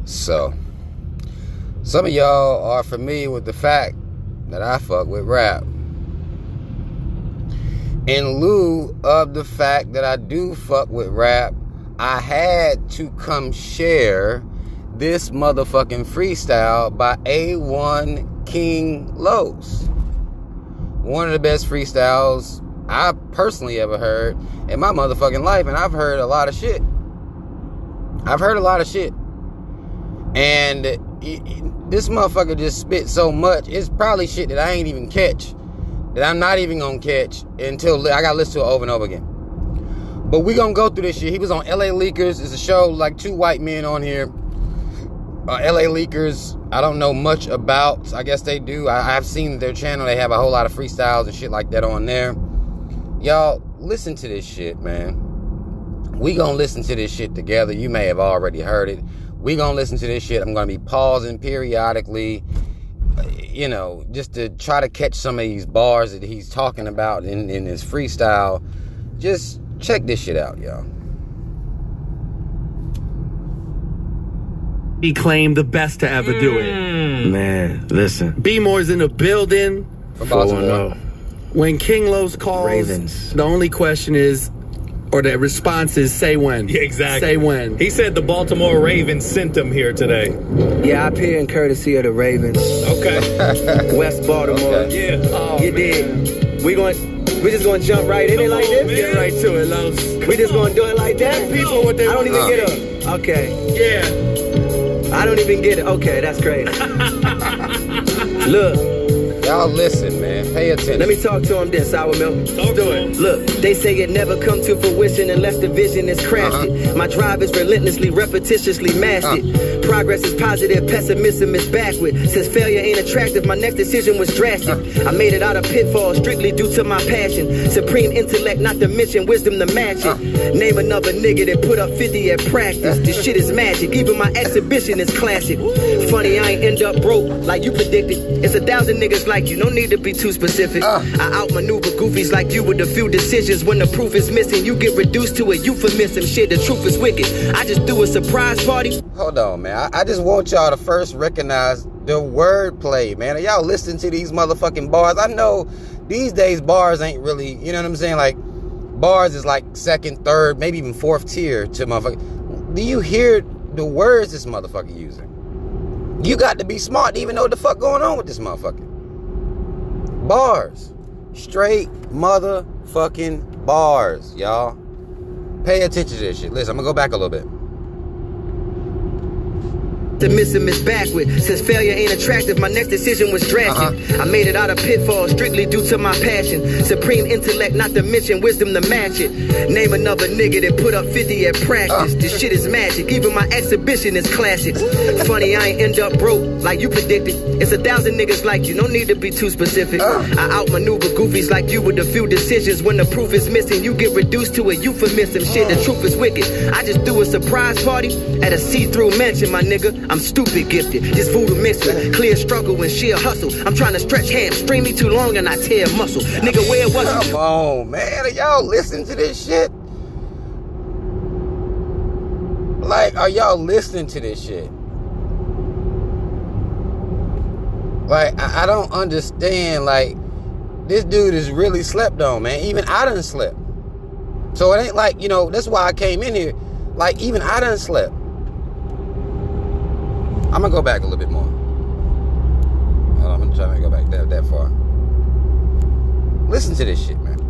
So, some of y'all are familiar with the fact that I fuck with rap. In lieu of the fact that I do fuck with rap, I had to come share this motherfucking freestyle by A1 King Los. One of the best freestyles I personally ever heard in my motherfucking life, and I've heard a lot of shit. And this motherfucker just spit so much, it's probably shit that I ain't even catch, that I'm not even gonna catch until I gotta listen to it over and over again. But we gonna go through this shit. He was on LA Leakers. It's a show like two white men on here. LA Leakers, I don't know much about. I guess they do. I've seen their channel. They have a whole lot of freestyles and shit like that on there. Y'all, listen to this shit, man. We gonna listen to this shit together. You may have already heard it. We gonna listen to this shit. I'm gonna be pausing periodically, you know, just to try to catch some of these bars that he's talking about in his freestyle. Just check this shit out, y'all. He claimed the best to ever do it. Man, listen. B-More's in the building. From Baltimore. When King Los calls, Ravens. the only question is, or the response is, say when. Yeah, exactly. Say when. He said the Baltimore Ravens sent him here today. Yeah, I appear in courtesy of the Ravens. Okay. West Baltimore. Okay. Yeah. Oh, you did. We just gonna jump right in it like this? Man. Get right to it, Los. We just gonna do it like that? People what they I don't even want. get it. Okay. Yeah. I don't even get it. Okay, that's crazy. Look. Y'all listen, man. Pay attention. Let me talk to him then, Sour Milk. Talk to him. Look, they say it never come to fruition unless the vision is crafted. My drive is relentlessly, repetitiously mastered. Progress is positive, pessimism is backward. Since failure ain't attractive, my next decision was drastic. I made it out of pitfalls strictly due to my passion. Supreme intellect, not to mention wisdom to match it. Name another nigga that put up 50 at practice. This shit is magic, even my exhibition is classic. Funny, I ain't end up broke like you predicted. It's 1,000 niggas like you, no need to be too specific. I outmaneuver goofies like you with a few decisions. When the proof is missing, you get reduced to a euphemism. Shit, the truth is wicked. I just do a surprise party. Hold on, man. I just want y'all to first recognize the wordplay, man. Are y'all listening to these motherfucking bars? I know these days bars ain't really, you know what I'm saying? Like, bars is like second, third, maybe even fourth tier to motherfucker. Do you hear the words this motherfucker using? You got to be smart to even know what the fuck going on with this motherfucker. Bars. Straight motherfucking bars, y'all. Pay attention to this shit. Listen, I'm gonna go back a little bit. Optimism is backward. Since failure ain't attractive, my next decision was drastic. I made it out of pitfalls strictly due to my passion. Supreme intellect, not to mention wisdom to match it. Name another nigga that put up 50 at practice. This shit is magic, even my exhibition is classics. Funny, I ain't end up broke like you predicted. It's 1,000 niggas like you, no need to be too specific. I outmaneuver goofies like you with a few decisions. When the proof is missing, you get reduced to a euphemism. Shit, the truth is wicked. I just do a surprise party at a see-through mansion, my nigga. I'm stupid gifted. This voodoo mixed with clear struggle and sheer hustle. I'm trying to stretch hands, string me too long and I tear muscle. Nigga, where was you? Come on, man. Are y'all listening to this shit? Like, are y'all listening to this shit? Like, I don't understand. Like, this dude is really slept on, man. Even I done slept. So it ain't like, you know, that's why I came in here. Like, even I done slept. I'm gonna go back a little bit more. Hold on, I'm trying to go back that far. Listen to this shit, man.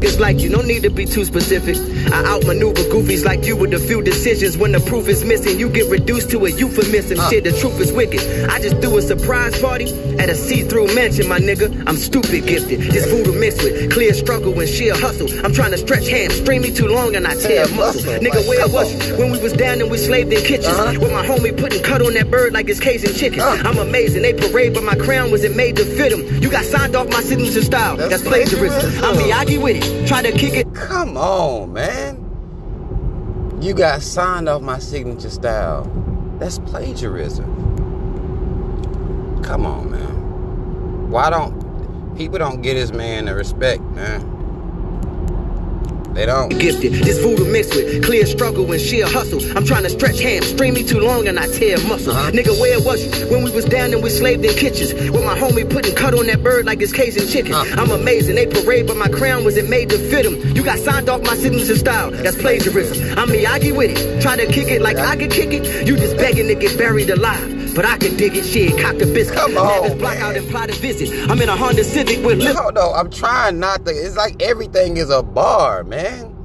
It's like you, no need to be too specific. I outmaneuver goofies like you with a few decisions. When the proof is missing, you get reduced to a euphemism. Shit, the truth is wicked. I just do a surprise party at a see-through mansion, my nigga. I'm stupid gifted. This voodoo mixed with clear struggle and sheer hustle. I'm trying to stretch hands, string me too long and I tear muscle. Nigga, where was you when we was down and we slaved in kitchens? With my homie putting cut on that bird like it's Cajun chicken. I'm amazing. They parade, but my crown wasn't made to fit them. You got signed off my signature style. That's plagiarism. I'm Miyagi with it. Try to kick it. Come on, man. You got signed off my signature style. That's plagiarism. Come on, man. Why don't people don't get this man the respect, man? They don't. Gifted. This voodoo mixed with clear struggle and sheer hustle. I'm trying to stretch hands, string me too long and I tear muscle. Nigga, where was you when we was down and we slaved in kitchens? With my homie putting cut on that bird like it's Cajun chicken. I'm amazing. They parade, but my crown wasn't made to fit them. You got signed off my signature style. That's plagiarism. I'm Miyagi with it. Try to kick it like I can kick it. You just begging to get buried alive. But I can dig it, shit, cock the biscuit. Come on, Nevis block out and plot a visit. I'm in a Honda Civic with No, I'm trying not to. It's like everything is a bar, man.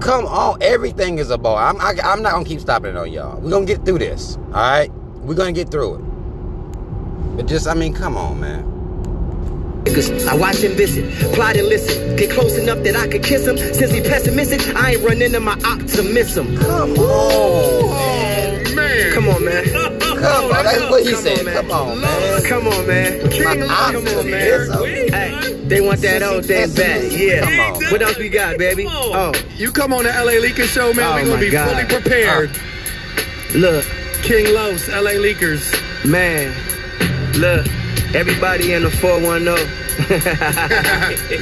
Come on, everything is a bar. I'm not gonna keep stopping it on y'all. We're gonna get through this, all right? We're gonna get through it. But just, I mean, come on, man. I watch him visit, plot and listen. Get close enough that I could kiss him. Since he pessimistic, I ain't run into my optimism. Come on, Man. Come on, man. come on. That's what he said. Come on, man. Come on, man. My Come on, man. Hey, they want that old thing back. Yeah. Come on. What else we got, baby? Oh, You come on the LA Leakers show, man. Oh, We're gonna my be God. fully prepared. look, King Los, LA Leakers. man. Look, everybody in the 410.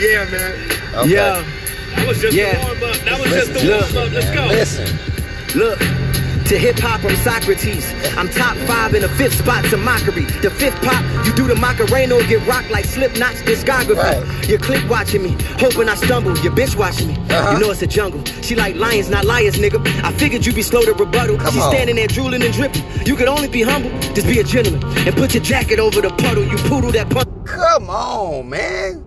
Yeah, man. Okay. Yo, That was just Yeah. the warm up. That was just the Look. warm up. Let's go. Listen. look. To hip-hop, I'm Socrates. I'm top 5 in the 5th spot to mockery. The 5th pop, you do the Macarena or get rocked like Slipknot's discography. Right. Your clique watching me, hoping I stumble. Your bitch watching me. You know it's a jungle. She like lions, not liars, nigga. I figured you'd be slow to rebuttal. Come She's on. standing there drooling and dripping. You could only be humble, just be a gentleman. And put your jacket over the puddle. You poodle that puddle. Come on, man.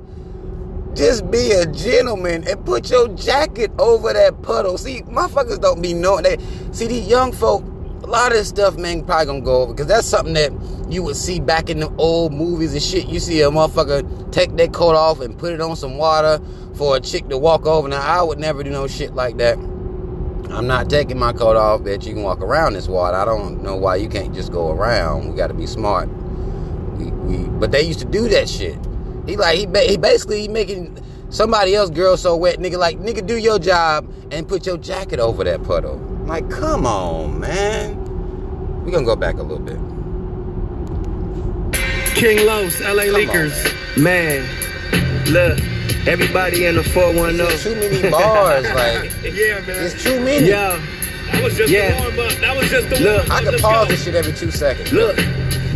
Just be a gentleman and put your jacket over that puddle. See, motherfuckers don't be knowing that. See, these young folk, a lot of this stuff, man, probably gonna go over. Because that's something that you would see back in the old movies and shit. You see a motherfucker take their coat off and put it on some water for a chick to walk over. Now, I would never do no shit like that. I'm not taking my coat off, bitch. You can walk around this water. I don't know why you can't just go around. We gotta be smart. But they used to do that shit. He basically making somebody else girl so wet, nigga. Like, nigga, do your job and put your jacket over that puddle. Like, come on, man. We gonna go back a little bit. King Los, LA Come Leakers. Man, look, everybody in the 410. There's too many bars, like, Yeah, man. it's too many. Yo, That was just Yeah. the warm up. That was just the Look, warm up. I can Let's pause go. this shit every 2 seconds. look.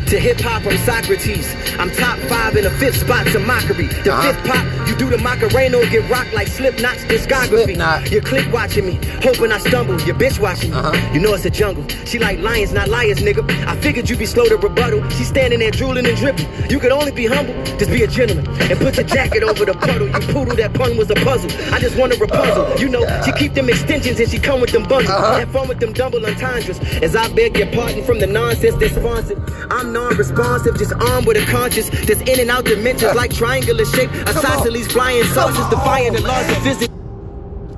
To hip-hop, I'm Socrates. I'm top 5 in the 5th spot to mockery. The 5th pop, you do the Macarena or get rocked like Slipknot's discography. Slipknot. Your clique watching me, hoping I stumble. Your bitch watching me. You know it's a jungle. She like lions, not liars, nigga. I figured you'd be slow to rebuttal. She's standing there drooling and dripping. You could only be humble, just be a gentleman. And put your jacket over the puddle. You poodle, that pun was a puzzle. I just want a Rapunzel. You know, she keep them extensions and she come with them bundles. Have fun with them double entendres. As I beg your pardon from the nonsense that's sponsored. I'm non-responsive. Just armed with a conscience that's in and out dimensions like triangular shape. Isosceles flying saucers defying the laws of physics.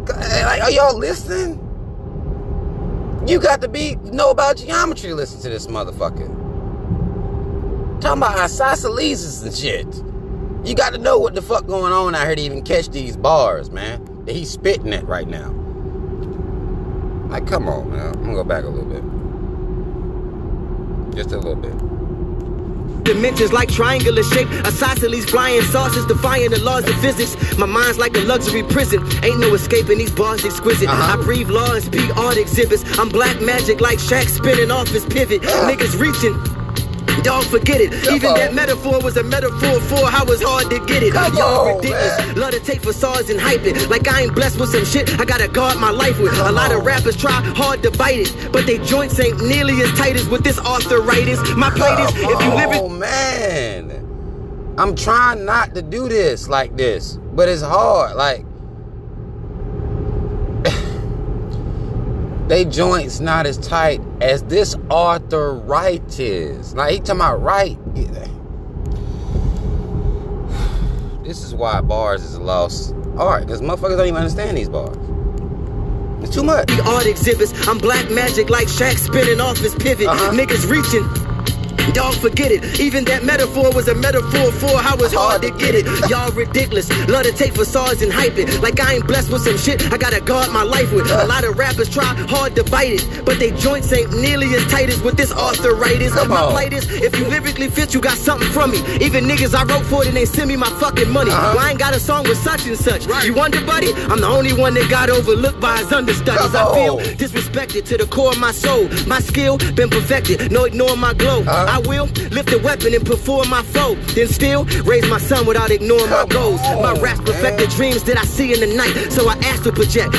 Like, are y'all listening? You got to know about geometry to listen to this motherfucker. Talking about isosceles and shit. You got to know what the fuck going on out here to even catch these bars, man. That he's spitting at right now. Like, come on, man. I'm gonna go back a little bit. Just a little bit. Dimensions like triangular shape. Isosceles flying saucers defying the laws of physics. My mind's like a luxury prison. Ain't no escaping these bars exquisite. I breathe law and speak art exhibits. I'm black magic like Shaq spinning off his pivot. Niggas reaching. Dog, forget it. Even that metaphor was a metaphor for how it's hard to get it. Y'all ridiculous. Love to take facades and hype it. Like I ain't blessed with some shit I gotta guard my life with. A lot of rappers try hard to bite it, but they joints ain't nearly as tight as with this arthritis. My plate is, if you live it. Oh, man. I'm trying not to do this like this, but it's hard. Like, they joints not as tight as this arthritis. Like, he talking about right. This is why bars is a lost art, because motherfuckers don't even understand these bars. It's too much. The art exhibits. I'm black magic like Shaq spinning off his pivot. Niggas reaching. Dog, forget it. Even that metaphor was a metaphor for how it's hard to get it. Y'all ridiculous. Love to take facades and hype it. Like I ain't blessed with some shit I gotta guard my life with. A lot of rappers try hard to bite it, but they joints ain't nearly as tight as with this arthritis. My plight is, if you lyrically fit, you got something from me. Even niggas I wrote for, then they send me my fucking money. Well, I ain't got a song with such and such. You wonder, buddy? I'm the only one that got overlooked by his understudies. I feel disrespected to the core of my soul. My skill been perfected, no ignoring my glow. I will lift a weapon and perform my foe, then still raise my son without ignoring my goals. My raps perfect the dreams that I see in the night, so I ask to project.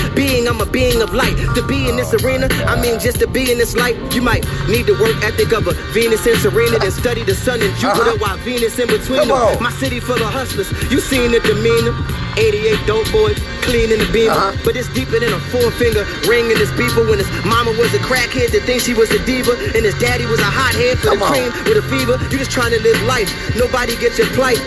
I'm a being of light. To be in this arena, I mean just to be in this light. You might need the work ethic of a Venus and Serena, then study the sun and Jupiter while Venus in between them. My city full of hustlers, you seen the demeanor. 88 dope boys, clean in the beamer. But it's deeper than a four-finger ring in this beeper. When his mama was a crackhead that thinks she was a diva, and his daddy was a hothead for the cream with a fever. You just trying to live life, nobody gets your plight.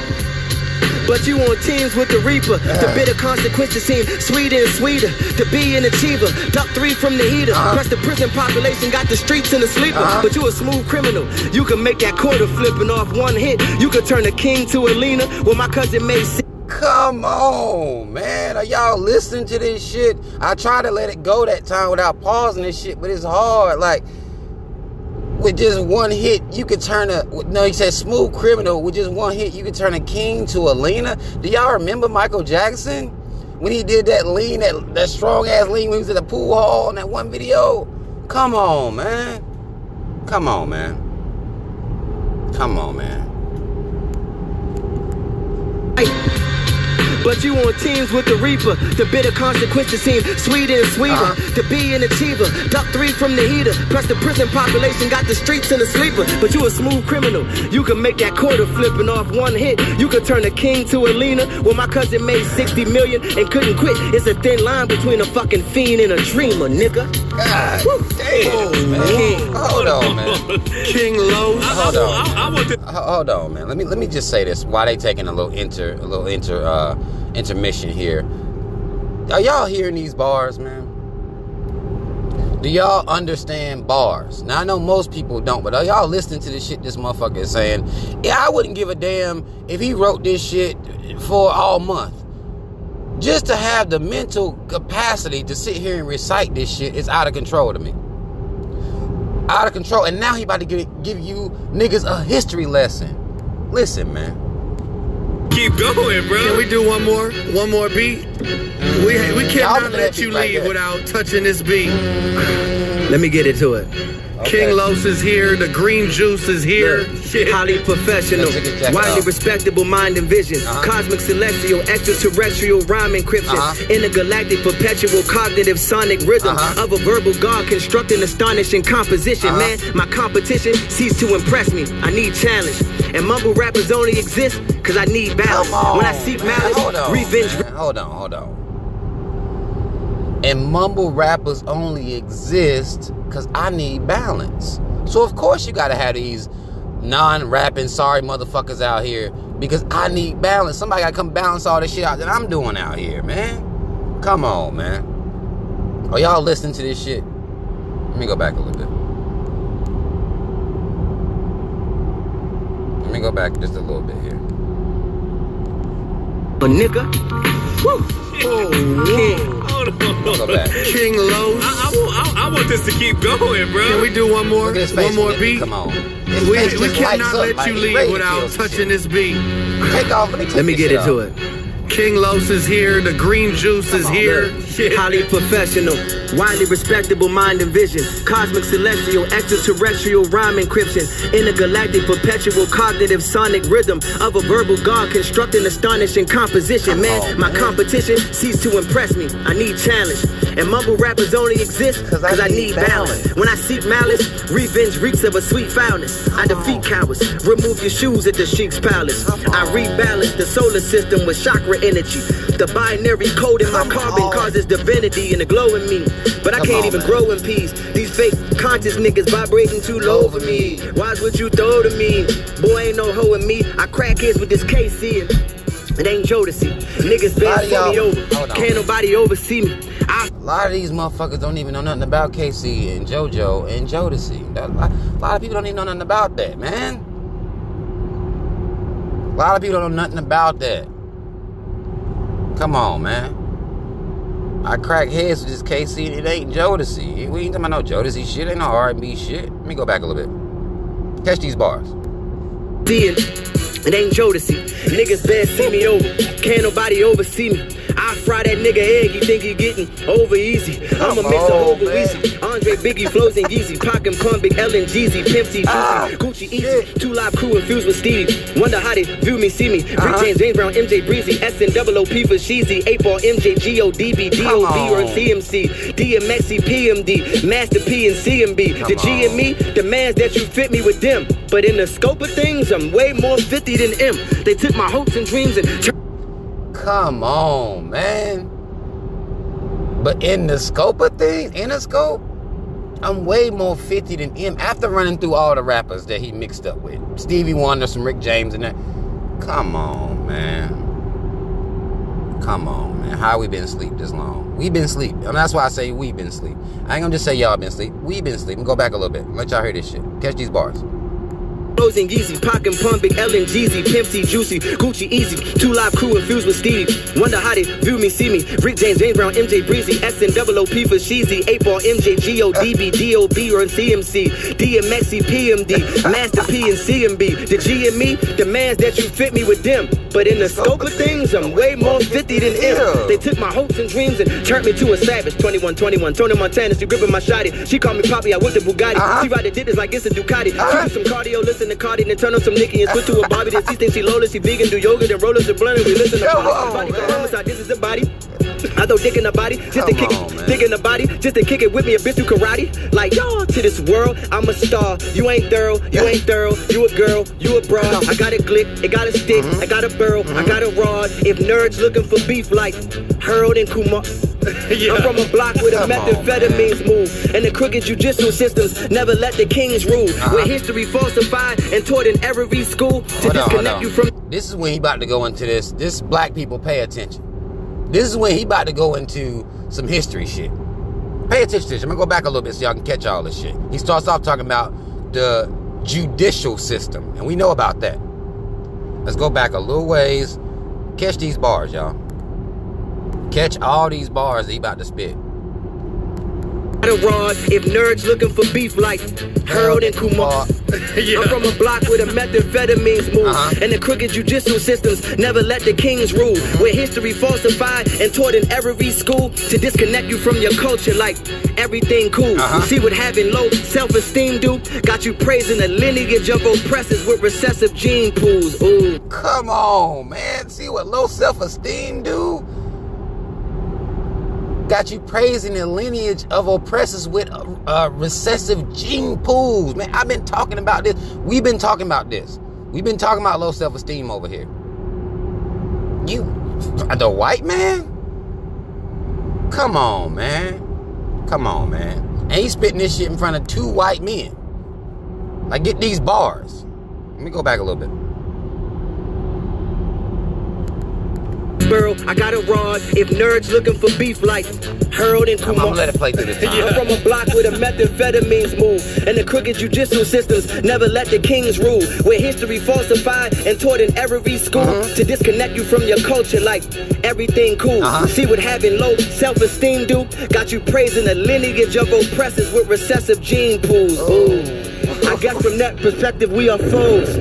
But you on teams with the reaper. The bitter consequences seem sweeter and sweeter. To be an achiever, duck 3 from the heater. Plus the prison population got the streets in the sleeper. But you a smooth criminal. You can make that quarter flipping off one hit. You could turn a king to a leaner. Well, my cousin made. Come on, man. Are y'all listening to this shit? I try to let it go that time without pausing this shit, but it's hard. Like, with just one hit, you could turn he said smooth criminal. With just one hit, you could turn a king to a leaner. Do y'all remember Michael Jackson? When he did that lean, that strong ass lean when he was at the pool hall in that one video? Come on, man. Come on, man. Come on, man. But you on teams with the reaper. The bitter consequences seem sweeter and sweeter. To be an achiever, duck 3 from the heater. Plus the prison population got the streets in the sleeper. But you a smooth criminal. You can make that quarter flipping off one hit. You could turn a king to a leaner. Well, my cousin made 60 million and couldn't quit. It's a thin line between a fucking fiend and a dreamer, nigga. God damn, man. Hold on, man. King Los. Hold on, man. Let me just say this while they taking a little intermission here. Are y'all hearing these bars, man? Do y'all understand bars? Now I know most people don't, but are y'all listening to the shit this motherfucker is saying? Yeah, I wouldn't give a damn if he wrote this shit for all month. Just to have the mental capacity to sit here and recite this shit is out of control to me. Out of control. And now he about to give you niggas a history lesson. Listen, man. Keep going, bro. Can we do one more beat? We cannot let you leave without touching this beat. Let me get into it. Okay. King Los is here. The green juice is here. Highly professional, widely respectable mind and vision. Cosmic, celestial, extraterrestrial rhyme encryption. Intergalactic, perpetual, cognitive, sonic rhythm of a verbal god constructing astonishing composition. Man, my competition ceased to impress me. I need challenge. And mumble rappers only exist because I need balance. When I seek malice, revenge. Hold on. And mumble rappers only exist because I need balance. So of course you gotta have these non-rapping sorry motherfuckers out here because I need balance. Somebody gotta come balance all this shit out that I'm doing out here, man. Come on, man. Are y'all listening to this shit? Let me go back a little bit. Let me go back just a little bit here. A nigga. Woo. Go back. King Los. I want this to keep going, bro. Can we do one more? One more beat? Come on. We cannot let you leave without touching this beat. Take off. Let me get into it. King Los is here. The green juice is here. Highly professional, widely respectable mind and vision. Cosmic, celestial, extraterrestrial rhyme encryption. Intergalactic, perpetual, cognitive, sonic rhythm of a verbal god constructing astonishing composition. Man, my competition ceased to impress me. I need challenge. And mumble rappers only exist because I need balance. When I seek malice, revenge reeks of a sweet foulness. I defeat cowards, remove your shoes at the Sheik's palace. I rebalance the solar system with chakra energy. The binary code in my carbon causes divinity and a glow in me. But I can't even grow in peace. These fake conscious niggas vibrating too low for me. Why's what you throw to me? Boy, ain't no hoe in me. I crack heads with this KC It ain't Jodeci. Niggas been fuck me over. Can't nobody oversee me. A lot of these motherfuckers don't even know nothing about KC and JoJo and Jodeci. A lot of people don't even know nothing about that, man. A lot of people don't know nothing about that. Come on, man. I crack heads with this KC. It ain't Jodeci. We ain't talking about no Jodeci shit. Ain't no R&B shit. Let me go back a little bit. Catch these bars. It ain't Jodeci. Niggas been see me over. Can't nobody oversee me. I fry that nigga egg, he think he getting over easy. I'ma mix a whole easy. Andre, Biggie, Flows, and Yeezy. Pac and Pun, Big L and Jeezy. Pimp C, Juicy, Gucci, Easy. 2 Live Crew infused with Stevie. Wonder how they view me, see me. Rick James, James Brown, MJ Breezy. SNOOP for Sheezy. 8-Ball, MJ, GODB, DOD, or CMC. DMXC, PMD. Master P and CMB. The G and me, the mans that you fit me with them. But in the scope of things, I'm way more 50 than M. They took my hopes and dreams and come on, man. But in the scope of things, I'm way more 50 than him. After running through all the rappers that he mixed up with. Stevie Wonder, some Rick James and that. Come on, man. Come on, man. How we been asleep this long? We been asleep. I mean, that's why I say we been asleep. I ain't gonna just say y'all been asleep. We been asleep. Go back a little bit. Let y'all hear this shit. Catch these bars. Flows and Yeezy, Pac and Pun, Big L and Jeezy, Pimp C, Juicy, Gucci, Easy, 2 Live Crew infused with Stevie. Wonder how they view me, see me. Rick James, James Brown, MJ Breezy, SNOOP for Sheezy, 8-Ball, MJ, GODB, DOB or CMC, DMXC, PMD, Master P and CMB. The G and me, the mans that you fit me with them. But in the scope of things, I'm way more 50 than M. They took my hopes and dreams and turned me to a savage. 21, Tony Montana, she gripping my shotty. She called me Poppy, I whipped the Bugatti. She ride the ditches like it's a Ducati. She do some cardio, listen to Cardi, then turn on some Nicki and switch to a Bobby. Then she thinks she lawless, she vegan, do yoga, then roll us a blunt and we listen to body. Homicide, this is the body. I throw dick in the body, just to kick it, dick in the body, just to kick it with me, a bitch do karate. Like, y'all, to this world, I'm a star. You ain't thorough, you ain't thorough. You a girl, you a broad. I got a glick, it got a stick, I got a burrow, I got a rod. If nerds looking for beef like Harold and Kumar. I'm from a block where the methamphetamines move, and the crooked judicial systems never let the kings rule. Where history falsified and taught in every school to disconnect you from. This is when he about to go into this. This black people pay attention. This is when he about to go into some history shit. Pay attention to this. I'm gonna go back a little bit so y'all can catch all this shit. He starts off talking about the judicial system, and we know about that. Let's go back a little ways. Catch these bars, y'all. Catch all these bars that he about to spit. A rod, if nerds looking for beef like Harold and Kumar. I'm from a block where the methamphetamines move, and the crooked judicial systems never let the kings rule. Where history falsified and taught in every school to disconnect you from your culture like everything cool. You see what having low self-esteem do? Got you praising a lineage of oppressors with recessive gene pools. Ooh. Come on, man. See what low self-esteem do? Got you praising the lineage of oppressors with recessive gene pools. Man, I've been talking about this. We've been talking about this. We've been talking about low self-esteem over here. You, the white man? Come on, man. Come on, man. And he's spitting this shit in front of 2 white men. Like, get these bars. Let me go back a little bit. I got a rod, if nerds looking for beef like Harold and Kumar. I'm gonna let it play through this time. I'm from a block where the methamphetamines move, and the crooked judicial systems never let the kings rule. Where history falsified and taught in every school to disconnect you from your culture like everything cool. See what having low self-esteem do? Got you praising a lineage of oppressors with recessive gene pools. Ooh. I guess from that perspective we are foes.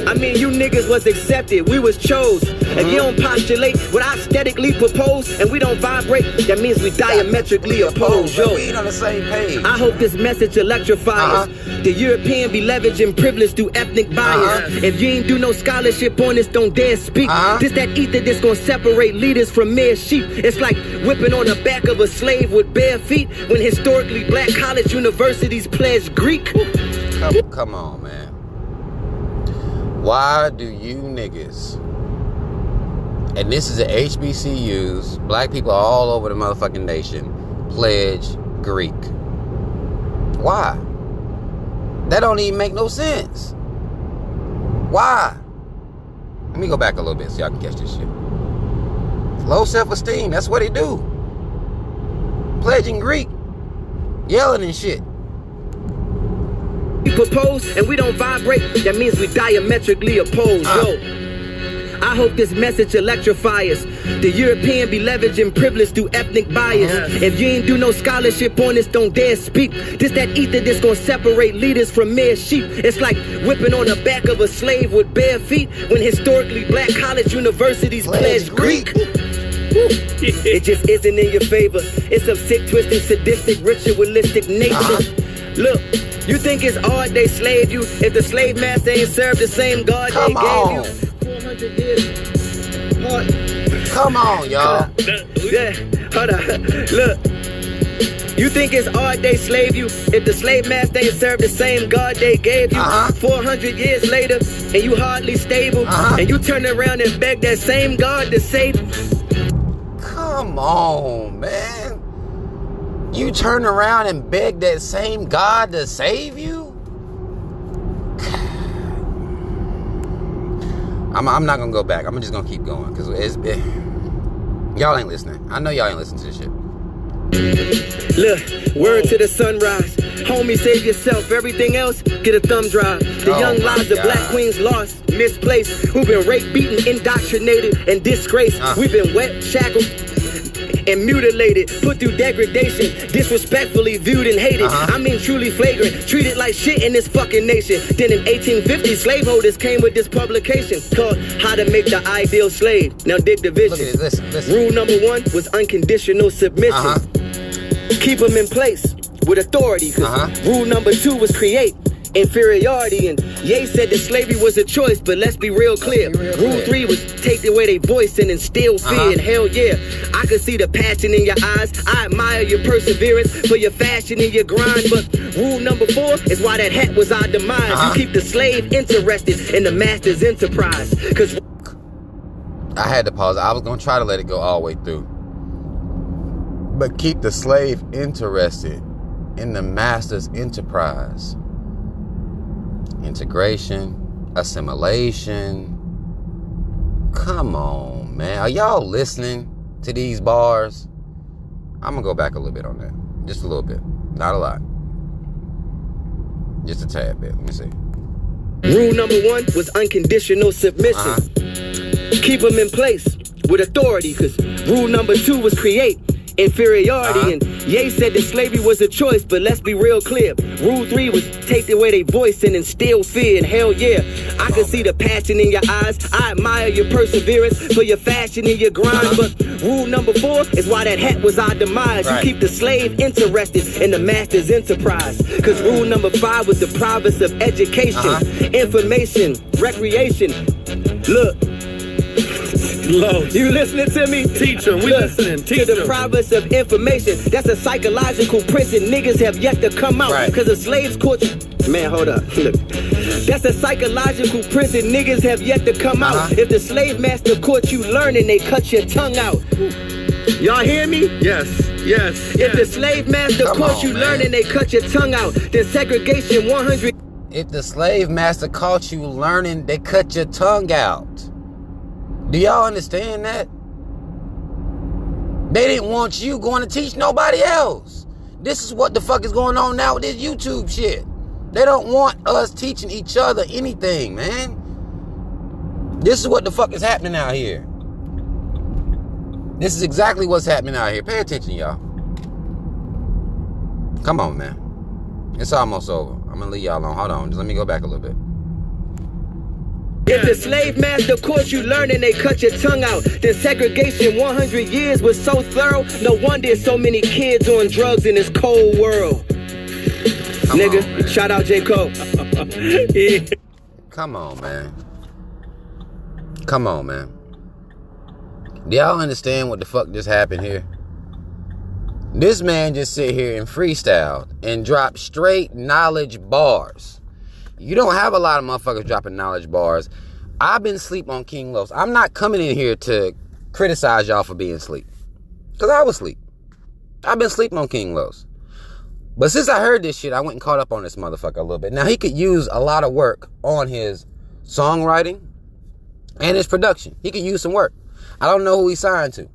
I mean, you niggas was accepted, we was chose. If you don't postulate what I aesthetically propose, and we don't vibrate, that means we diametrically opposed. Yo, we ain't on the same page. I hope this message electrifies. The European be leveraging privilege through ethnic bias. If you ain't do no scholarship on this, don't dare speak. This that ether that's gonna separate leaders from mere sheep. It's like whipping on the back of a slave with bare feet when historically black college universities pledge Greek. Come on, man. Why do you niggas, and this is at HBCUs, black people all over the motherfucking nation, pledge Greek? Why? That don't even make no sense. Why? Let me go back a little bit so y'all can catch this shit. Low self-esteem. That's what they do. Pledging Greek. Yelling and shit. We propose and we don't vibrate, that means we diametrically opposed. Yo, I hope this message electrifies. The European be leveraging privilege through ethnic bias. If you ain't do no scholarship on this, don't dare speak. This that ether that's gonna separate leaders from mere sheep. It's like whipping on the back of a slave with bare feet when historically black college universities pledge Greek. It just isn't in your favor. It's some sick, twisted, sadistic, ritualistic nature. Look, you think it's odd they slaved you if the slave master ain't served the same God they gave you? 400 years. Come on, y'all. Yeah, hold on. Look, you think it's odd they slave you if the slave master ain't served the same God they gave you? 400 years later, and you hardly stable, and you turn around and beg that same God to save you. Come on, man. You turn around and beg that same God to save you? I'm not gonna go back. I'm just gonna keep going because y'all ain't listening. I know y'all ain't listening to this shit. Look, word to the sunrise. Homie, save yourself. Everything else, get a thumb drive. The young lives of black queens lost, misplaced, who've been raped, beaten, indoctrinated, and disgraced. We've been wet, shackled, and mutilated, put through degradation, disrespectfully viewed and hated. I mean truly flagrant, treated like shit in this fucking nation. Then in 1850, slaveholders came with this publication called How to Make the Ideal Slave. Now dig the vision. Look at this, listen. Rule number 1 was unconditional submission. Keep them in place with authority, cause rule number 2 was create inferiority. And Ye said that slavery was a choice, but let's be real clear. Rule 3 was take away their voice and instill fear. And hell yeah, I could see the passion in your eyes. I admire your perseverance for your fashion and your grind. But rule number 4 is why that hat was our demise. You keep the slave interested in the master's enterprise. Cause I had to pause. I was gonna try to let it go all the way through. But keep the slave interested in the master's enterprise. Integration, assimilation. Come on, man. Are y'all listening to these bars? I'm gonna go back a little bit on that. Just a little bit. Not a lot. Just a tad bit. Let me see. Rule number 1 was unconditional submission. Keep them in place with authority, cause rule number 2 was create inferiority. And Ye said that slavery was a choice, but let's be real clear. Rule 3 was take away their voice and instill fear. And hell yeah, I can see the passion in your eyes. I admire your perseverance for your fashion and your grind. But rule number 4 is why that hat was our demise. You keep the slave interested in the master's enterprise. Cause rule number 5 was the province of education, information, recreation. Look, you listening to me? Teach them. We listening. Teach to the province of information. That's a psychological prison niggas have yet to come out. Cause the slaves caught you. Man, hold up. Look. That's a psychological prison niggas have yet to come out. If the slave master caught you learning, they cut your tongue out. Y'all hear me? Yes. If the slave master caught you learning, they cut your tongue out. Then segregation 100. If the slave master caught you learning, they cut your tongue out. Do y'all understand that? They didn't want you going to teach nobody else. This is what the fuck is going on now with this YouTube shit. They don't want us teaching each other anything, man. This is what the fuck is happening out here. This is exactly what's happening out here. Pay attention, y'all. Come on, man. It's almost over. I'm gonna leave y'all alone. Hold on. Just let me go back a little bit. If the slave master caught you learning, they cut your tongue out. Then segregation 100 years was so thorough. No wonder there's so many kids on drugs in this cold world. Nigga, shout out J. Cole. Come on, man. Come on, man. Do y'all understand what the fuck just happened here? This man just sit here and freestyled and dropped straight knowledge bars. You don't have a lot of motherfuckers dropping knowledge bars. I've been asleep on King Los. I'm not coming in here to criticize y'all for being asleep. Because I was asleep. I've been sleeping on King Los. But since I heard this shit, I went and caught up on this motherfucker a little bit. Now, he could use a lot of work on his songwriting and his production. He could use some work. I don't know who he signed to.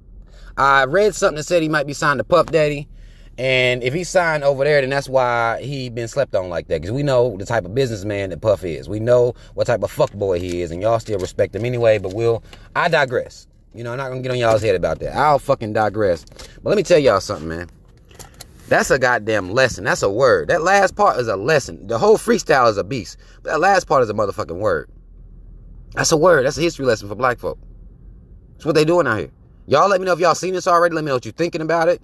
I read something that said he might be signed to Puff Daddy. And if he's signed over there, then that's why he been slept on like that. Because we know the type of businessman that Puff is. We know what type of fuckboy he is. And y'all still respect him anyway. But I digress. You know, I'm not going to get on y'all's head about that. I'll fucking digress. But let me tell y'all something, man. That's a goddamn lesson. That's a word. That last part is a lesson. The whole freestyle is a beast. But that last part is a motherfucking word. That's a word. That's a history lesson for black folk. That's what they doing out here. Y'all let me know if y'all seen this already. Let me know what you're thinking about it.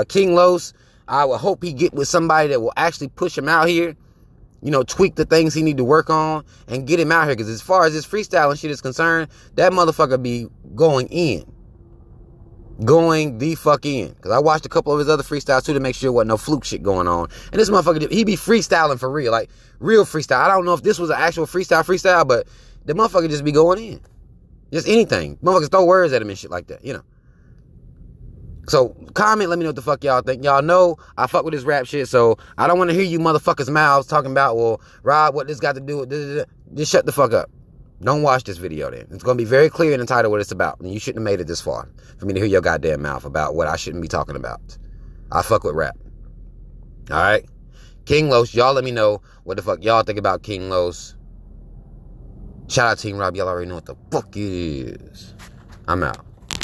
King Los, I would hope he get with somebody that will actually push him out here. You know, tweak the things he need to work on and get him out here. Because as far as this freestyle and shit is concerned, that motherfucker be going in. Going the fuck in. Because I watched a couple of his other freestyles too to make sure there wasn't no fluke shit going on. And this motherfucker, he be freestyling for real. Like, real freestyle. I don't know if this was an actual freestyle, but the motherfucker just be going in. Just anything. Motherfuckers throw words at him and shit like that, you know. So, comment, let me know what the fuck y'all think. Y'all know I fuck with this rap shit, so I don't want to hear you motherfuckers' mouths talking about, well, Rob, what this got to do with this? Just shut the fuck up. Don't watch this video then. It's going to be very clear in the title what it's about. And you shouldn't have made it this far for me to hear your goddamn mouth about what I shouldn't be talking about. I fuck with rap. Alright? King Los, y'all let me know what the fuck y'all think about King Los. Shout out Team Rob, y'all already know what the fuck it is. I'm out.